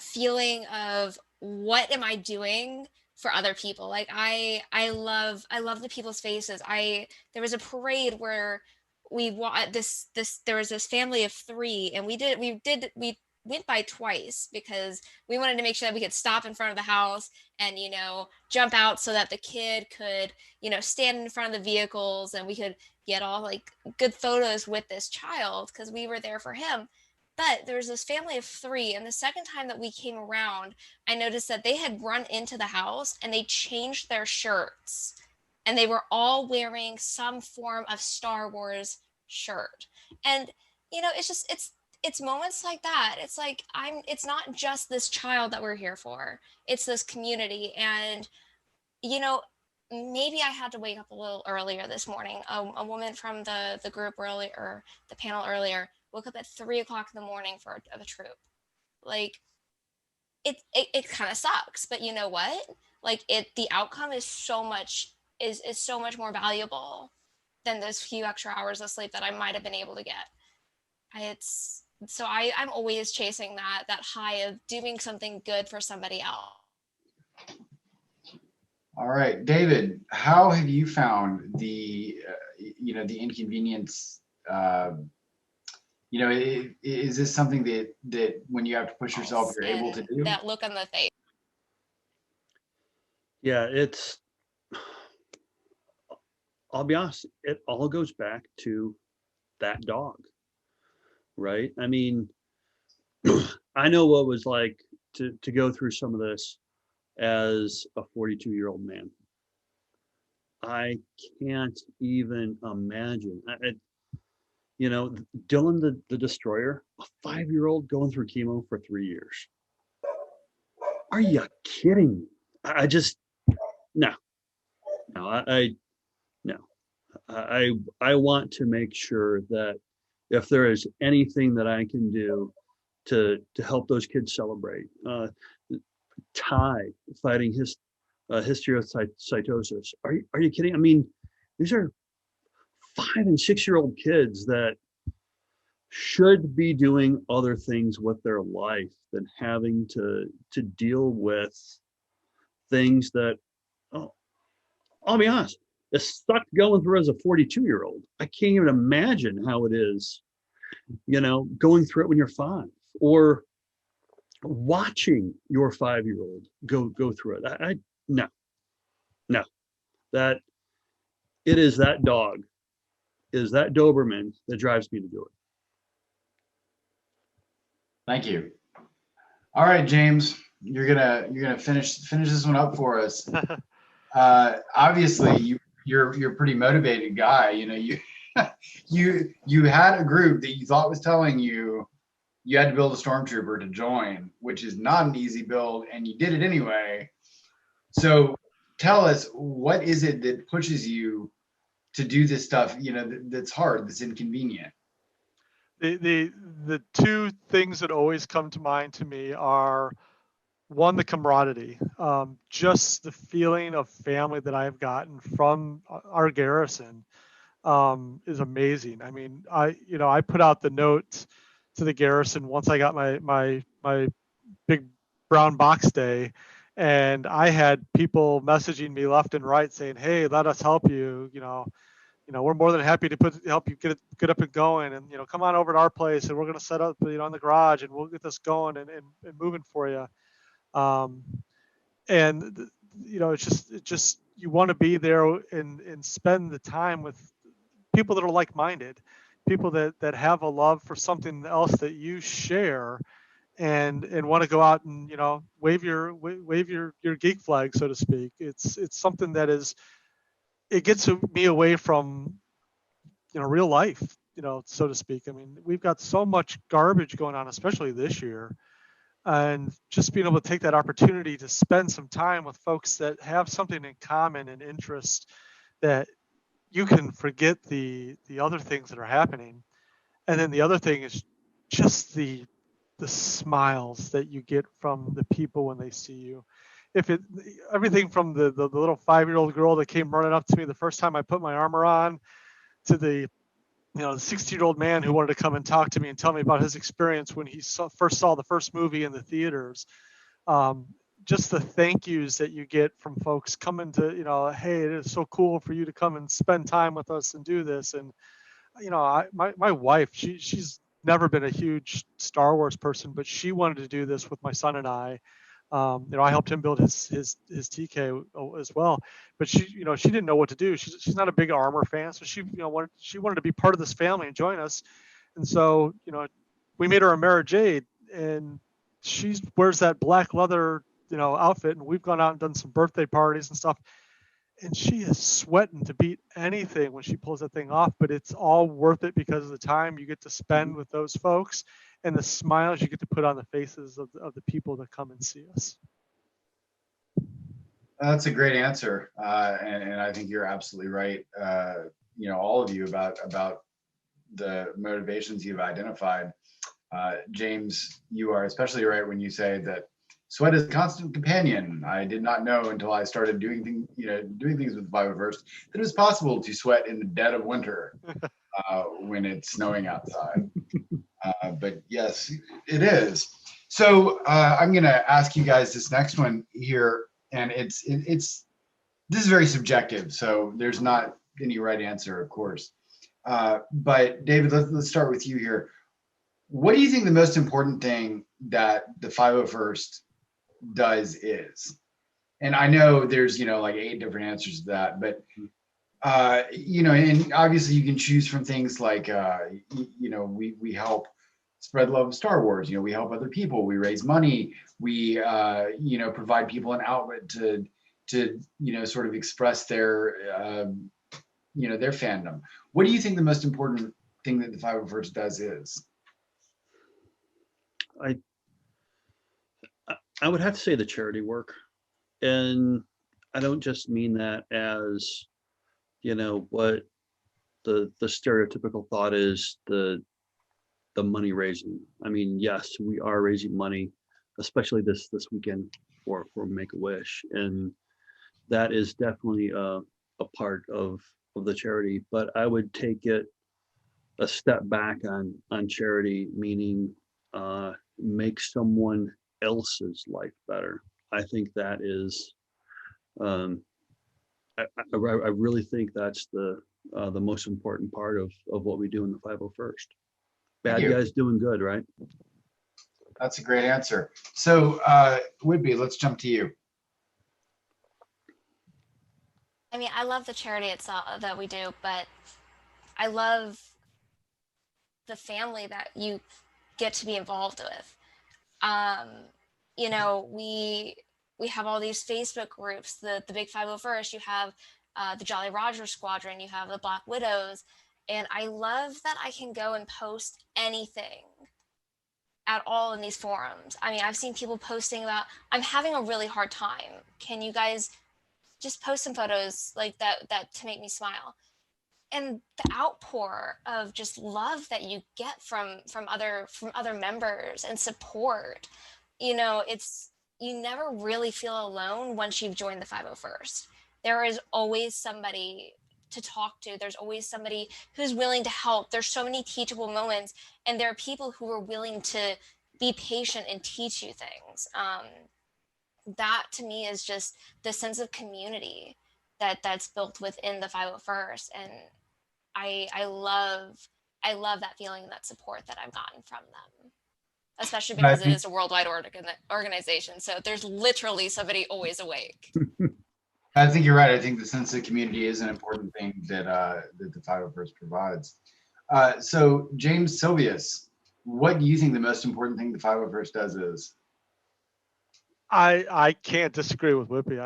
feeling of what am I doing for other people? Like I love the people's faces. There was a parade where there was this family of 3, and we went by twice because we wanted to make sure that we could stop in front of the house and jump out so that the kid could stand in front of the vehicles, and we could get all like good photos with this child because we were there for him. But there was this family of 3, and the second time that we came around, I noticed that they had run into the house and they changed their shirts, and they were all wearing some form of Star Wars shirt. And it's moments like that. It's like it's not just this child that we're here for. It's this community. And maybe I had to wake up a little earlier this morning. A woman from the group earlier, or the panel earlier, woke up at 3 o'clock in the morning for a troop. Like it kind of sucks, but you know what? Like the outcome is so much. is so much more valuable than those few extra hours of sleep that I might have been able to get. I'm always chasing that high of doing something good for somebody else. All right, David, how have you found the the inconvenience? Is this something that when you have to push yourself, you're able to do? That look on the face. Yeah, I'll be honest, it all goes back to that dog, right? I mean, I know what it was like to go through some of this as a 42-year-old man. I can't even imagine. Dylan the Destroyer, a 5-year-old going through chemo for 3 years. Are you kidding me? I just no. No. I want to make sure that if there is anything that I can do to help those kids celebrate, Ty fighting his histiocytosis. Are you kidding? I mean, these are 5 and 6-year-old kids that should be doing other things with their life than having to deal with things that, I'll be honest, it sucked going through as a 42-year-old. I can't even imagine how it is, going through it when you're 5, or watching your 5-year-old go through it. No, that it is that dog, is that Doberman that drives me to do it. Thank you. All right, James, you're gonna finish this one up for us. Obviously, you're a pretty motivated guy. You had a group that you thought was telling you had to build a stormtrooper to join, which is not an easy build, and you did it anyway. So tell us, what is it that pushes you to do this stuff? That's hard, that's inconvenient. The two things that always come to mind to me are, one, the camaraderie, just the feeling of family that I've gotten from our garrison is amazing. I mean, I put out the note to the garrison once I got my big brown box day, and I had people messaging me left and right saying, "Hey, let us help you. We're more than happy to help you get up and going, and come on over to our place, and we're going to set up in the garage, and we'll get this going and moving for you." And it's just you want to be there and spend the time with people that are like-minded, people that have a love for something else that you share, and want to go out and wave your geek flag, so to speak. It's something that it gets me away from real life, so to speak. I mean, we've got so much garbage going on, especially this year, and just being able to take that opportunity to spend some time with folks that have something in common and interest, that you can forget the other things that are happening. And then the other thing is just the smiles that you get from the people when they see you. Everything from the little 5-year-old girl that came running up to me the first time I put my armor on, to the 60-year-old man who wanted to come and talk to me and tell me about his experience when he first saw the first movie in the theaters. Just the thank yous that you get from folks coming to, hey, it is so cool for you to come and spend time with us and do this. And my wife, she's never been a huge Star Wars person, but she wanted to do this with my son and I. I helped him build his TK as well, but she didn't know what to do. She's not a big armor fan, so she wanted to be part of this family and join us. And so we made her a Mara Jade, and she wears that black leather outfit, and we've gone out and done some birthday parties and stuff, and she is sweating to beat anything when she pulls that thing off. But it's all worth it because of the time you get to spend with those folks and the smiles you get to put on the faces of the people that come and see us. That's a great answer, and I think you're absolutely right. All of you about the motivations you've identified. James, you are especially right when you say that Sweat is a constant companion. I did not know until I started doing things with 501st that it was possible to sweat in the dead of winter when it's snowing outside. But yes, it is. So I'm going to ask you guys this next one here, and it's this is very subjective, so there's not any right answer, of course. But David, let's start with you here. What do you think the most important thing that the 501st does is? And I know there's like 8 different answers to that, but and obviously you can choose from things like we help spread love of Star Wars. We help other people. We raise money. We provide people an outlet to sort of express their their fandom. What do you think the most important thing that the 501st does is? I would have to say the charity work, and I don't just mean that as what the stereotypical thought is, the money raising. I mean, yes, we are raising money, especially this weekend for Make-A-Wish, and that is definitely a part of the charity. But I would take it a step back on charity, meaning make someone else's life better. I think that is I really think that's the most important part of what we do in the 501st. Bad guys doing good, right? That's a great answer. So Whitby, let's jump to you. I mean, I love the charity itself that we do, but I love the family that you get to be involved with. We have all these Facebook groups, the Big 501st, you have the Jolly Roger Squadron, you have the Black Widows, and I love that I can go and post anything at all in these forums. I mean, I've seen people posting about, I'm having a really hard time. Can you guys just post some photos like that to make me smile? And the outpour of just love that you get from other members and support, you never really feel alone once you've joined the 501st. There is always somebody to talk to. There's always somebody who's willing to help. There's so many teachable moments, and there are people who are willing to be patient and teach you things. That to me is just the sense of community that's built within the 501st, and I love that feeling and that support that I've gotten from them, especially because it is a worldwide organization. So there's literally somebody always awake. I think you're right. I think the sense of community is an important thing that the 501st provides. So James Silvius, what do you think the most important thing the 501st does is? I can't disagree with Whippy.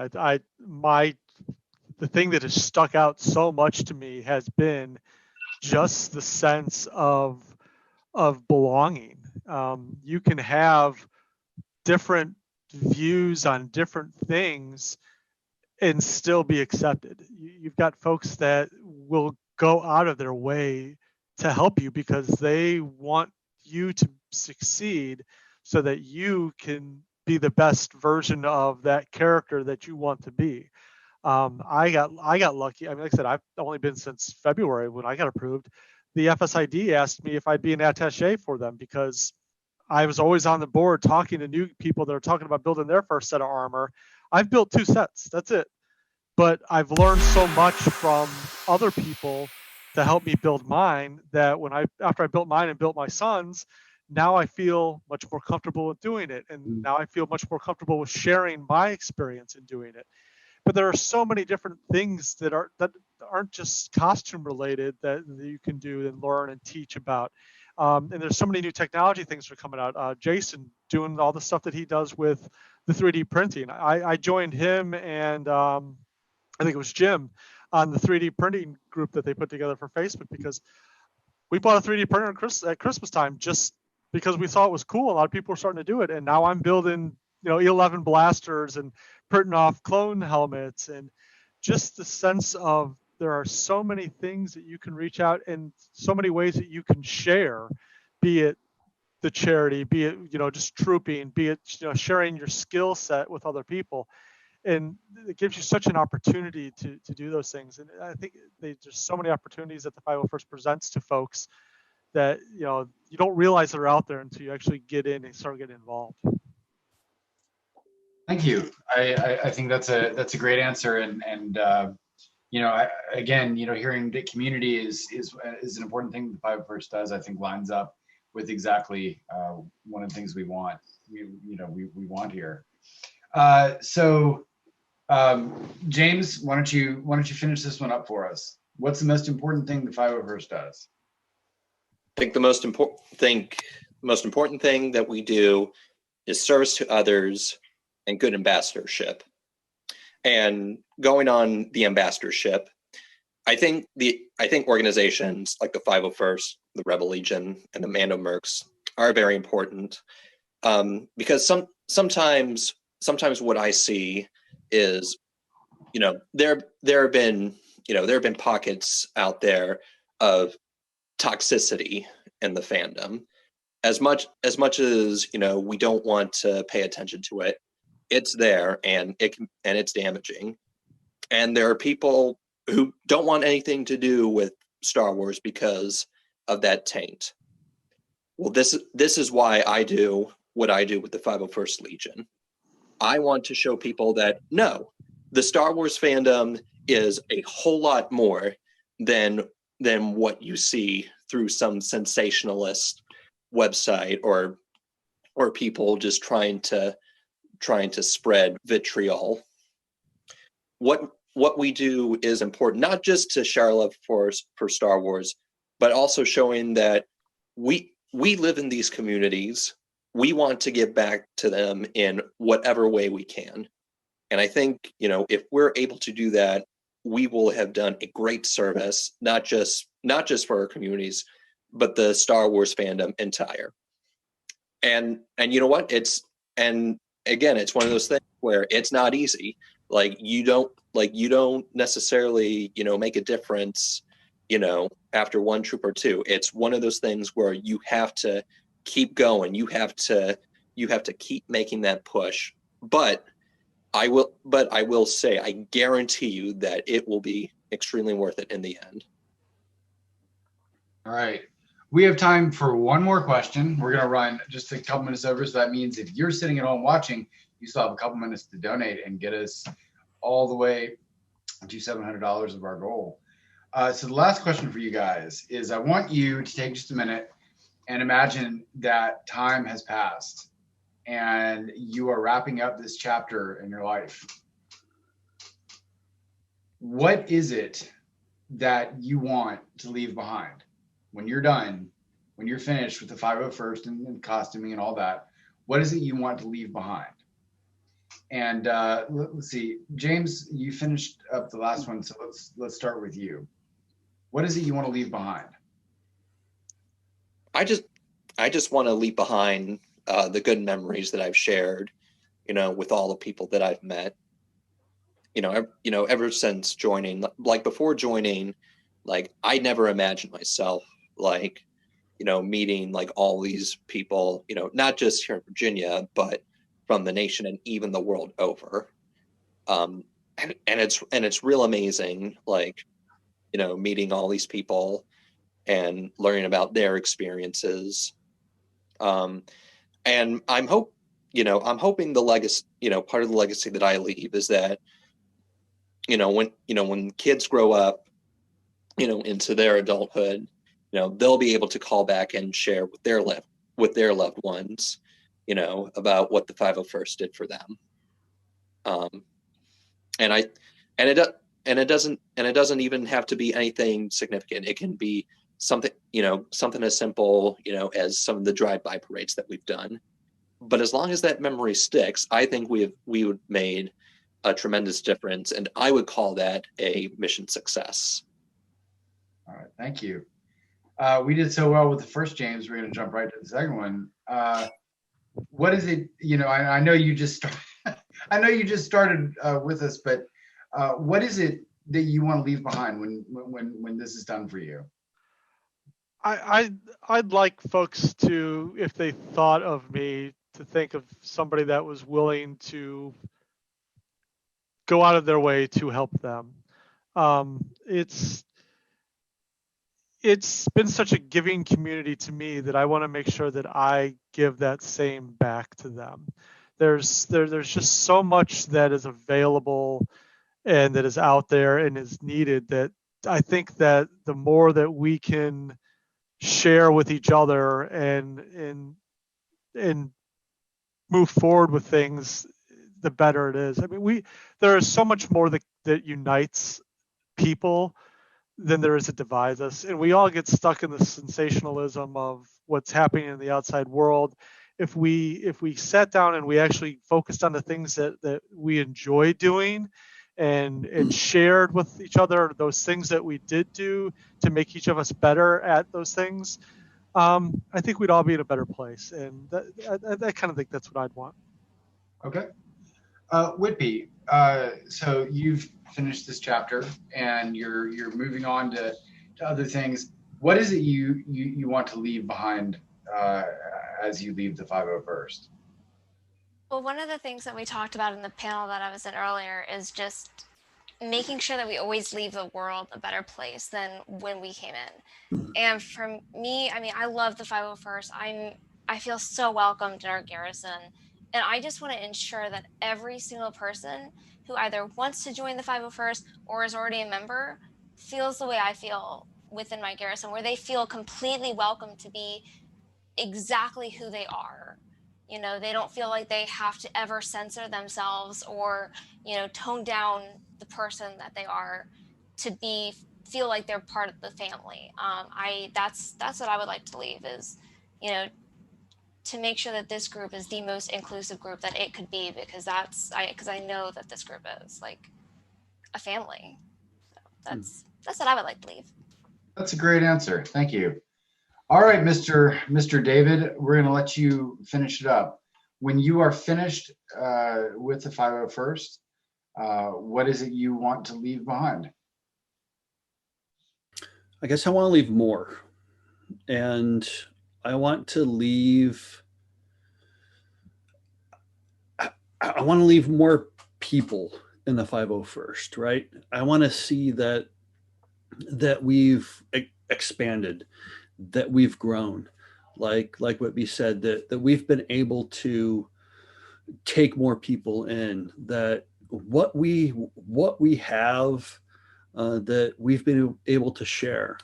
The thing that has stuck out so much to me has been just the sense of belonging. You can have different views on different things and still be accepted. You've got folks that will go out of their way to help you because they want you to succeed so that you can be the best version of that character that you want to be. I got lucky. I mean, like I said, I've only been since February when I got approved. The FSID asked me if I'd be an attaché for them because I was always on the board talking to new people that are talking about building their first set of armor. I've built 2 sets. That's it. But I've learned so much from other people to help me build mine that after I built mine and built my son's, now I feel much more comfortable with doing it. And now I feel much more comfortable with sharing my experience in doing it. But there are so many different things that aren't just costume related that you can do and learn and teach about. And there's so many new technology things that are coming out. Jason doing all the stuff that he does with the 3D printing. I joined him and I think it was Jim on the 3D printing group that they put together for Facebook because we bought a 3D printer at Christmas time just because we thought it was cool. A lot of people were starting to do it. And now I'm building, E11 blasters and printing off clone helmets, and just the sense of there are so many things that you can reach out and so many ways that you can share, be it the charity, be it, you know, just trooping, be it, you know, sharing your skill set with other people. And it gives you such an opportunity to do those things. And I think there's so many opportunities that the 501st presents to folks that, you know, you don't realize they're out there until you actually get in and start getting involved. Thank you. I think that's a great answer. And you know, again, you know, hearing that community is an important thing the 501st does, I think lines up with exactly one of the things we want. We want here. So James, why don't you finish this one up for us? What's the most important thing the 501st does? I think the most important thing that we do is service to others and good ambassadorship. And going on the ambassadorship, I think organizations like the 501st, the Rebel Legion, and the Mando Mercs are very important, because sometimes what I see is, you know, there have been pockets out there of toxicity in the fandom. As much as, you know, we don't want to pay attention to it, it's there, and it's damaging. And there are people who don't want anything to do with Star Wars because of that taint. Well, this is why I do what I do with the 501st Legion. I want to show people that no, the Star Wars fandom is a whole lot more than what you see through some sensationalist website or people just trying to spread vitriol. What we do is important, not just to share love for Star Wars, but also showing that we live in these communities. We want to give back to them in whatever way we can. And I think, you know, if we're able to do that, we will have done a great service, not just for our communities, but the Star Wars fandom entire. And you know what? It's one of those things where it's not easy. You don't necessarily, you know, make a difference, you know, after one troop or two. It's one of those things where you have to keep going. You have to keep making that push. But I will say, I guarantee you that it will be extremely worth it in the end. All right. We have time for one more question. We're going to run just a couple minutes over. So that means if you're sitting at home watching, you still have a couple minutes to donate and get us all the way to $700 of our goal. So the last question for you guys is, I want you to take just a minute and imagine that time has passed and you are wrapping up this chapter in your life. What is it that you want to leave behind when you're done, when you're finished with the 501st and costuming and all that? What is it you want to leave behind? And let's see, James, you finished up the last one, so let's start with you. What is it you want to leave behind? I just want to leave behind the good memories that I've shared, you know, with all the people that I've met. Ever since joining, like before joining, like I never imagined myself like, you know, meeting like all these people, you know, not just here in Virginia, but from the nation and even the world over. And it's real amazing, like, you know, meeting all these people and learning about their experiences. And I'm hoping the legacy, you know, part of the legacy that I leave is that, when kids grow up, you know, into their adulthood, you know, they'll be able to call back and share with their loved ones, you know, about what the 501st did for them. And it doesn't even have to be anything significant. It can be something as simple, you know, as some of the drive-by parades that we've done. But as long as that memory sticks, I think we would made a tremendous difference, and I would call that a mission success. All right, thank you. We did so well with the first, James. We're going to jump right to the second one. What is it? You know, I know you just started with us, but what is it that you want to leave behind when this is done for you? I'd like folks to, if they thought of me, to think of somebody that was willing to go out of their way to help them. It's been such a giving community to me that I want to make sure that I give that same back to them. There's just so much that is available and that is out there and is needed, that I think that the more that we can share with each other and move forward with things, the better it is. I mean, there is so much more that unites people than there is that divides us, and we all get stuck in the sensationalism of what's happening in the outside world. If we sat down and we actually focused on the things that we enjoy doing, and shared with each other those things that we did do to make each of us better at those things, I think we'd all be in a better place. And I kind of think that's what I'd want. Okay. Whitby, so you've finished this chapter and you're moving on to other things. What is it you want to leave behind as you leave the 501st? Well, one of the things that we talked about in the panel that I was in earlier is just making sure that we always leave the world a better place than when we came in. And for me, I mean, I love the 501st. I feel so welcomed in our garrison. And I just want to ensure that every single person who either wants to join the 501st or is already a member feels the way I feel within my garrison, where they feel completely welcome to be exactly who they are. You know, they don't feel like they have to ever censor themselves or, you know, tone down the person that they are to feel like they're part of the family. That's what I would like to leave is, you know, to make sure that this group is the most inclusive group that it could be, because I know that this group is like a family. So that's what I would like to leave. That's a great answer. Thank you. All right, Mr. David, we're going to let you finish it up. When you are finished with the 501st, what is it you want to leave behind? I guess I want to leave more. And I want to leave, I want to leave more people in the 501st, right? I want to see that we've expanded, that we've grown, like what we said, that we've been able to take more people in, that what we have, that we've been able to share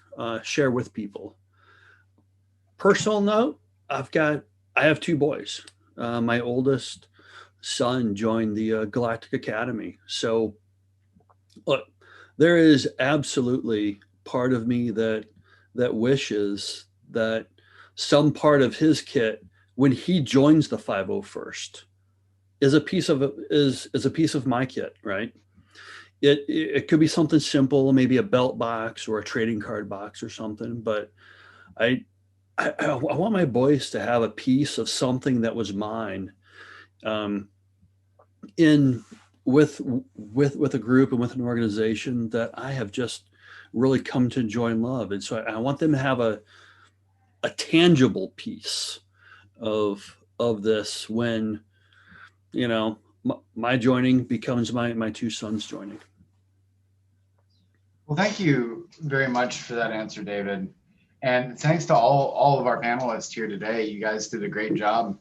with people. Personal note, I have two boys. My oldest son joined the Galactic Academy. So look, there is absolutely part of me that wishes that some part of his kit, when he joins the 501st, is a piece of my kit, right? It could be something simple, maybe a belt box or a trading card box or something, but I want my boys to have a piece of something that was mine, with a group and with an organization that I have just really come to enjoy and love. And so I want them to have a tangible piece of this when, you know, my joining becomes my two sons joining. Well, thank you very much for that answer, David. And thanks to all of our panelists here today. You guys did a great job.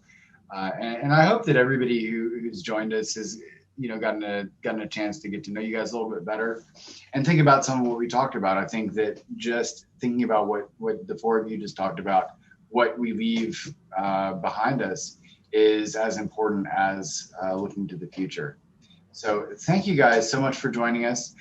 And I hope that everybody who's joined us has, you know, gotten a chance to get to know you guys a little bit better and think about some of what we talked about. I think that just thinking about what the four of you just talked about, what we leave behind us, is as important as looking to the future. So thank you guys so much for joining us.